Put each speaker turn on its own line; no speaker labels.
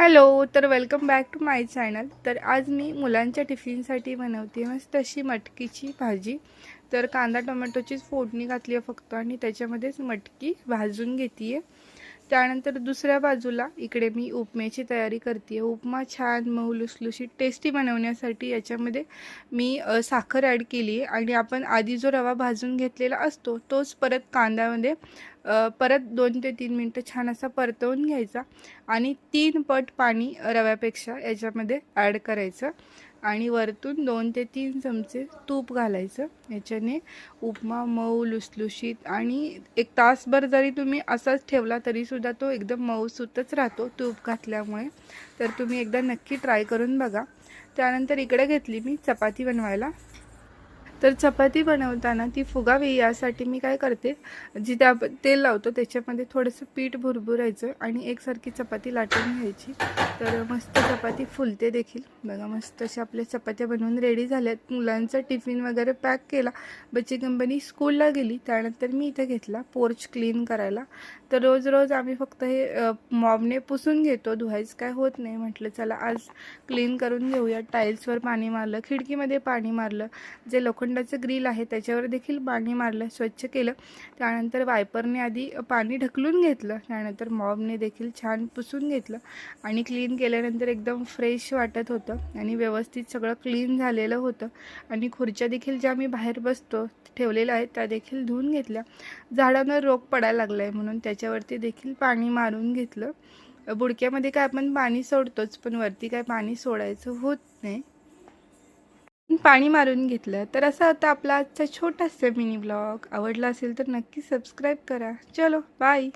Hello, तर welcome back to my channel. तर आज मी मुलांच्या टिफिनसाठी बनवते मस्त अशी मटकीची भाजी. तर कांदा टोमॅटोचीच फोडणी घातली आहे फक्त आणि त्याच्यामध्येच मटकी भाजून घेते आहे. त्यानंतर दुसऱ्या बाजूला इकडे मी उपम्याची तयारी करते आहे. उपमा छान मऊ लुसलुशीत टेस्टी बनवण्यासाठी याच्यामध्ये मी साखर ॲड केली आहे आणि आपण आधी जो रवा भाजून घेतलेला असतो तोच परत कांद्यामध्ये परत 2 ते 3 मिनटं छान असा परतवून घ्यायचा आणि 3 पट पाणी रव्यापेक्षा याच्यामध्ये ॲड करायचं आणि वरतून 2 ते 3 चमचे तूप घालायचं. याच्याने उपमा मऊ लुसलुशीत आणि 1 तासभर जरी तुम्ही असाच ठेवला तरीसुद्धा तो एकदम मऊसूतच राहतो तूप घातल्यामुळे. तर तुम्ही एकदा नक्की ट्राय करून बघा. त्यानंतर इकडे घेतली मी चपाती बनवायला. तर चपाती बनवताना ती फुगावी यासाठी मी काय करते, जिथे आपण तेल लावतो त्याच्यामध्ये थोडंसं पीठ भुरभुरायचं आणि एकसारखी चपाती लाटून घ्यायची. तर मस्त चपाती फुलते देखील. बघा मस्त अशा आपल्या चपात्या बनवून रेडी झाल्यात. मुलांचा टिफिन वगैरे पॅक केला. बच्ची कंपनी स्कूलला गेली. त्यानंतर मी इथे घेतला पोर्च क्लीन करायला. तर रोज रोज आम्ही फक्त हे मॉबने पुसून घेतो, धुवायचं काय होत नाही. म्हटलं चला आज क्लीन करून घेऊया. टाईल्सवर पाणी मारलं, खिडकीमध्ये पाणी मारलं, जे लोखंडाचं ग्रिल आहे त्याच्यावर देखील पाणी मारलं, स्वच्छ केलं. त्यानंतर वायपरने आधी पाणी ढकलून घेतलं, त्यानंतर मॉबने देखील छान पुसून घेतलं आणि क्लीन केल्यानंतर एकदम फ्रेश वाटत होतं आणि व्यवस्थित सगळं क्लीन झालेलं होतं. आणि खुर्च्या देखील ज्या मी बाहेर बसतो ठेवलेल्या आहेत त्या देखील धुवून घेतल्या. झाडांना रोग पडायला लागला आहे म्हणून त्याच्यावरती देखील पाणी मारून घेतलं. बुडक्यामध्ये काय आपण पाणी सोडतोच, पण वरती काय पाणी सोडायचं होत नाही, पाणी मारून घेतलं. तर असा होता आपला आजचा छोटासा मिनी ब्लॉग. आवडला असेल तर नक्की सबस्क्राईब करा. चलो बाय.